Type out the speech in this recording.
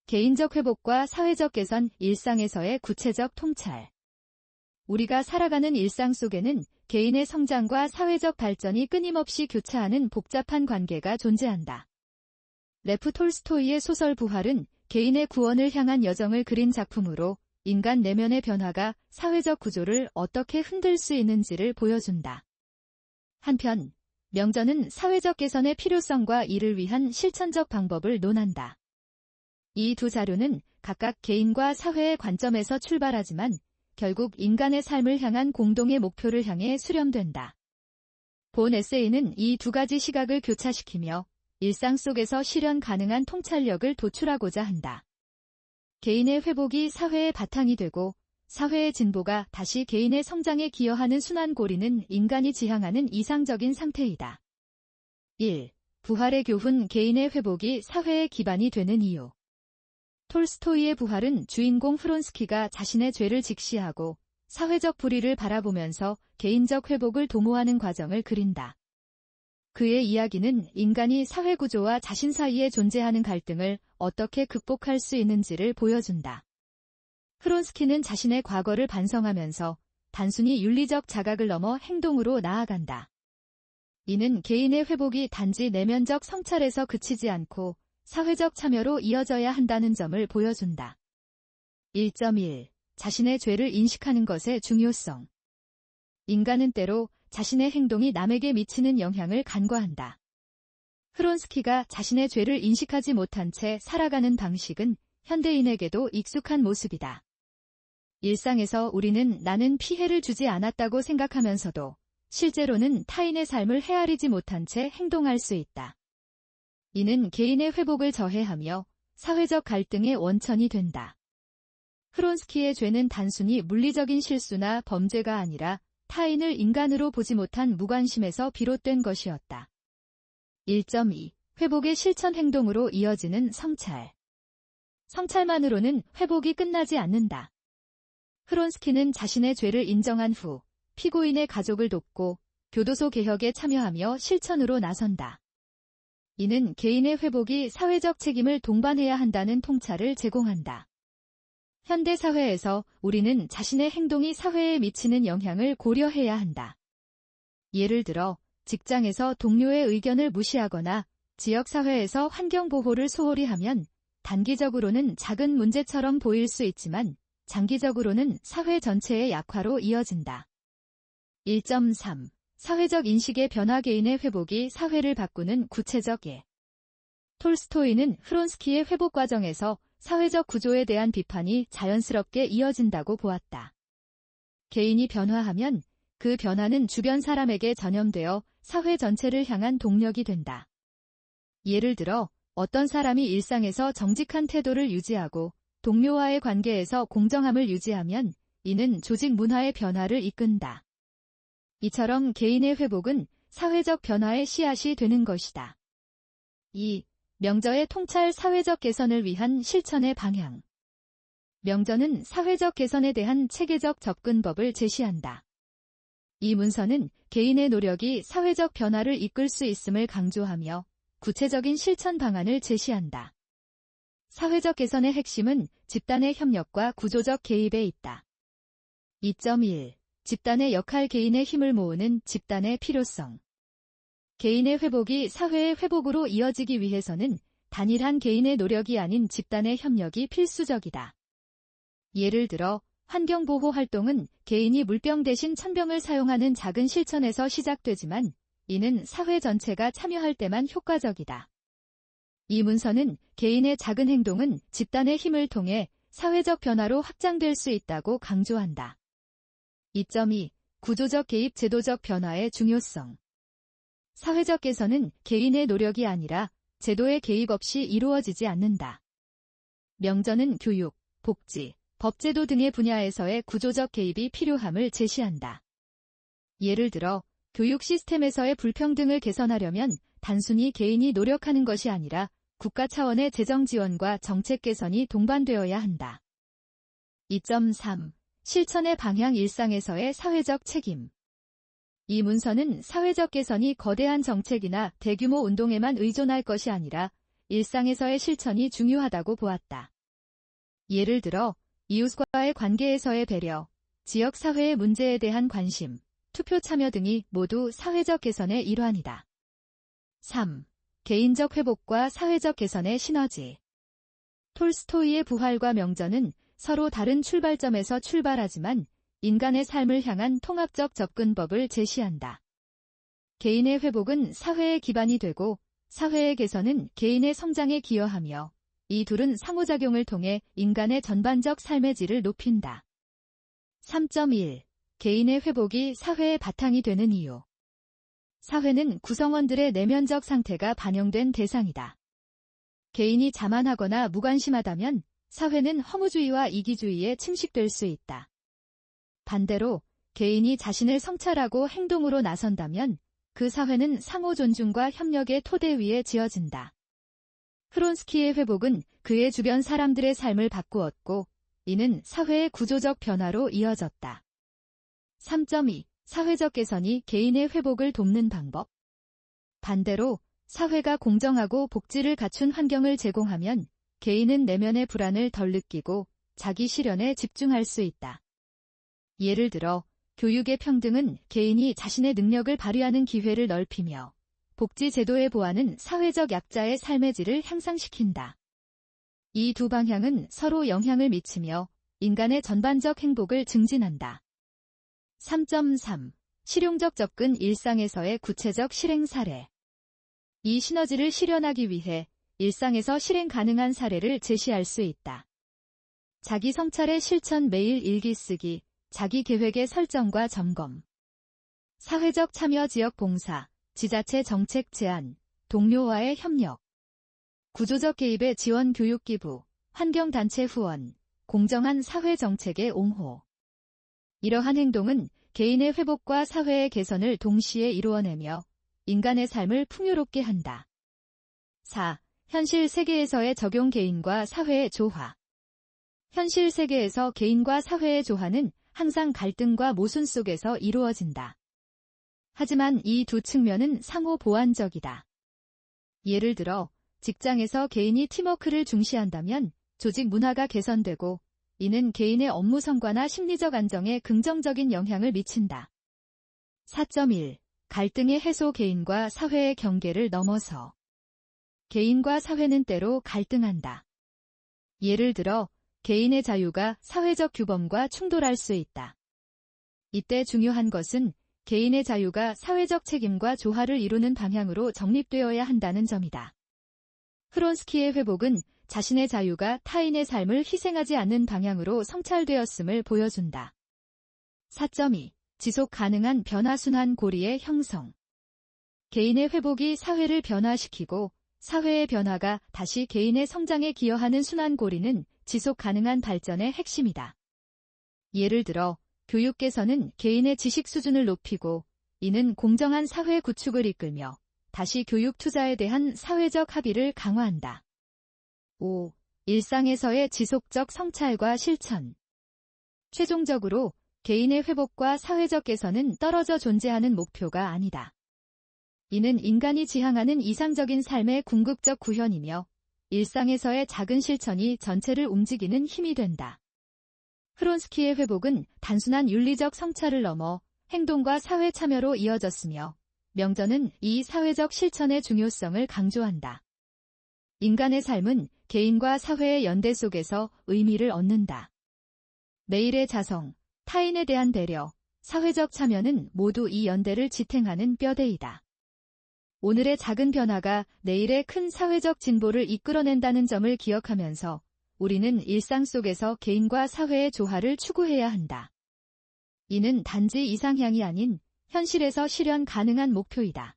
개인적 회복과 사회적 개선, 일상에서의 구체적 통찰. 우리가 살아가는 일상 속에는 개인의 성장과 사회적 발전이 끊임없이 교차하는 복잡한 관계가 존재한다. 레프 톨스토이의 소설 부활은 개인의 구원을 향한 여정을 그린 작품으로 인간 내면의 변화가 사회적 구조를 어떻게 흔들 수 있는지를 보여준다. 한편, 명저는 사회적 개선의 필요성과 이를 위한 실천적 방법을 논한다. 이 두 자료는 각각 개인과 사회의 관점에서 출발하지만 결국 인간의 삶을 향한 공동의 목표를 향해 수렴된다. 본 에세이는 이 두 가지 시각을 교차시키며 일상 속에서 실현 가능한 통찰력을 도출하고자 한다. 개인의 회복이 사회의 바탕이 되고 사회의 진보가 다시 개인의 성장에 기여하는 순환고리는 인간이 지향하는 이상적인 상태이다. 1. 부활의 교훈. 개인의 회복이 사회의 기반이 되는 이유. 톨스토이의 부활은 주인공 프론스키가 자신의 죄를 직시하고 사회적 불의를 바라보면서 개인적 회복을 도모하는 과정을 그린다. 그의 이야기는 인간이 사회구조와 자신 사이에 존재하는 갈등을 어떻게 극복할 수 있는지를 보여준다. 프론스키는 자신의 과거를 반성하면서 단순히 윤리적 자각을 넘어 행동으로 나아간다. 이는 개인의 회복이 단지 내면적 성찰에서 그치지 않고 사회적 참여로 이어져야 한다는 점을 보여준다. 1.1. 자신의 죄를 인식하는 것의 중요성. 인간은 때로 자신의 행동이 남에게 미치는 영향을 간과한다. 프론스키가 자신의 죄를 인식하지 못한 채 살아가는 방식은 현대인에게도 익숙한 모습이다. 일상에서 우리는 나는 피해를 주지 않았다고 생각하면서도 실제로는 타인의 삶을 헤아리지 못한 채 행동할 수 있다. 이는 개인의 회복을 저해하며 사회적 갈등의 원천이 된다. 프론스키의 죄는 단순히 물리적인 실수나 범죄가 아니라 타인을 인간으로 보지 못한 무관심에서 비롯된 것이었다. 1.2. 회복의 실천 행동으로 이어지는 성찰. 성찰만으로는 회복이 끝나지 않는다. 프론스키는 자신의 죄를 인정한 후 피고인의 가족을 돕고 교도소 개혁에 참여하며 실천으로 나선다. 이는 개인의 회복이 사회적 책임을 동반해야 한다는 통찰을 제공한다. 현대 사회에서 우리는 자신의 행동이 사회에 미치는 영향을 고려해야 한다. 예를 들어 직장에서 동료의 의견을 무시하거나 지역사회에서 환경보호를 소홀히 하면 단기적으로는 작은 문제처럼 보일 수 있지만 장기적으로는 사회 전체의 약화로 이어진다. 1.3. 사회적 인식의 변화. 개인의 회복이 사회를 바꾸는 구체적 예. 톨스토이는 프론스키의 회복 과정에서 사회적 구조에 대한 비판이 자연스럽게 이어진다고 보았다. 개인이 변화하면 그 변화는 주변 사람에게 전염되어 사회 전체를 향한 동력이 된다. 예를 들어 어떤 사람이 일상에서 정직한 태도를 유지하고 동료와의 관계에서 공정함을 유지하면 이는 조직 문화의 변화를 이끈다. 이처럼 개인의 회복은 사회적 변화의 씨앗이 되는 것이다. 2. 명저의 통찰. 사회적 개선을 위한 실천의 방향. 명저는 사회적 개선에 대한 체계적 접근법을 제시한다. 이 문서는 개인의 노력이 사회적 변화를 이끌 수 있음을 강조하며 구체적인 실천 방안을 제시한다. 사회적 개선의 핵심은 집단의 협력과 구조적 개입에 있다. 2.1. 집단의 역할. 개인의 힘을 모으는 집단의 필요성. 개인의 회복이 사회의 회복으로 이어지기 위해서는 단일한 개인의 노력이 아닌 집단의 협력이 필수적이다. 예를 들어 환경보호 활동은 개인이 물병 대신 천병을 사용하는 작은 실천에서 시작되지만 이는 사회 전체가 참여할 때만 효과적이다. 이 문서는 개인의 작은 행동은 집단의 힘을 통해 사회적 변화로 확장될 수 있다고 강조한다. 2.2. 구조적 개입. 제도적 변화의 중요성. 사회적 개선은 개인의 노력이 아니라 제도의 개입 없이 이루어지지 않는다. 명저는 교육, 복지, 법제도 등의 분야에서의 구조적 개입이 필요함을 제시한다. 예를 들어 교육 시스템에서의 불평등을 개선하려면 단순히 개인이 노력하는 것이 아니라 국가 차원의 재정 지원과 정책 개선이 동반되어야 한다. 2.3. 실천의 방향. 일상에서의 사회적 책임. 이 문서는 사회적 개선이 거대한 정책이나 대규모 운동에만 의존할 것이 아니라 일상에서의 실천이 중요하다고 보았다. 예를 들어 이웃과의 관계에서의 배려, 지역 사회의 문제에 대한 관심, 투표 참여 등이 모두 사회적 개선의 일환이다. 3. 개인적 회복과 사회적 개선의 시너지. 톨스토이의 부활과 명전은 서로 다른 출발점에서 출발하지만 인간의 삶을 향한 통합적 접근법을 제시한다. 개인의 회복은 사회의 기반이 되고 사회의 개선은 개인의 성장에 기여하며 이 둘은 상호작용을 통해 인간의 전반적 삶의 질을 높인다. 3.1. 개인의 회복이 사회의 바탕이 되는 이유. 사회는 구성원들의 내면적 상태가 반영된 대상이다. 개인이 자만하거나 무관심하다면 사회는 허무주의와 이기주의에 침식될 수 있다. 반대로 개인이 자신을 성찰하고 행동으로 나선다면 그 사회는 상호 존중과 협력의 토대 위에 지어진다. 프론스키의 회복은 그의 주변 사람들의 삶을 바꾸었고 이는 사회의 구조적 변화로 이어졌다. 3.2. 사회적 개선이 개인의 회복을 돕는 방법. 반대로 사회가 공정하고 복지를 갖춘 환경을 제공하면 개인은 내면의 불안을 덜 느끼고 자기 실현에 집중할 수 있다. 예를 들어 교육의 평등은 개인이 자신의 능력을 발휘하는 기회를 넓히며 복지 제도의 보완은 사회적 약자의 삶의 질을 향상시킨다. 이 두 방향은 서로 영향을 미치며 인간의 전반적 행복을 증진한다. 3.3. 실용적 접근 일상에서의 구체적 실행 사례. 이 시너지를 실현하기 위해 일상에서 실행 가능한 사례를 제시할 수 있다. 자기 성찰의 실천 매일 일기 쓰기, 자기 계획의 설정과 점검. 사회적 참여 지역 봉사, 지자체 정책 제안, 동료와의 협력. 구조적 개입의 지원 교육 기부, 환경단체 후원, 공정한 사회 정책의 옹호. 이러한 행동은 개인의 회복과 사회의 개선을 동시에 이루어내며 인간의 삶을 풍요롭게 한다. 4. 현실 세계에서의 적용 개인과 사회의 조화. 현실 세계에서 개인과 사회의 조화는 항상 갈등과 모순 속에서 이루어진다. 하지만 이 두 측면은 상호 보완적이다. 예를 들어 직장에서 개인이 팀워크를 중시한다면 조직 문화가 개선되고 이는 개인의 업무 성과나 심리적 안정에 긍정적인 영향을 미친다. 4.1. 갈등의 해소. 개인과 사회의 경계를 넘어서 개인과 사회는 때로 갈등한다. 예를 들어 개인의 자유가 사회적 규범과 충돌할 수 있다. 이때 중요한 것은 개인의 자유가 사회적 책임과 조화를 이루는 방향으로 정립되어야 한다는 점이다. 프론스키의 회복은 자신의 자유가 타인의 삶을 희생하지 않는 방향으로 성찰되었음을 보여준다. 4.2. 지속 가능한 변화순환 고리의 형성. 개인의 회복이 사회를 변화시키고 사회의 변화가 다시 개인의 성장에 기여하는 순환고리는 지속 가능한 발전의 핵심이다. 예를 들어 교육 개선은 개인의 지식 수준을 높이고 이는 공정한 사회 구축을 이끌며 다시 교육 투자에 대한 사회적 합의를 강화한다. 5. 일상에서의 지속적 성찰과 실천. 최종적으로 개인의 회복과 사회적 개선은 떨어져 존재하는 목표가 아니다. 이는 인간이 지향하는 이상적인 삶의 궁극적 구현이며 일상에서의 작은 실천이 전체를 움직이는 힘이 된다. 프론스키의 회복은 단순한 윤리적 성찰을 넘어 행동과 사회 참여로 이어졌으며 명전은 이 사회적 실천의 중요성을 강조한다. 인간의 삶은 개인과 사회의 연대 속에서 의미를 얻는다. 매일의 자성, 타인에 대한 배려, 사회적 참여는 모두 이 연대를 지탱하는 뼈대이다. 오늘의 작은 변화가 내일의 큰 사회적 진보를 이끌어낸다는 점을 기억하면서 우리는 일상 속에서 개인과 사회의 조화를 추구해야 한다. 이는 단지 이상향이 아닌 현실에서 실현 가능한 목표이다.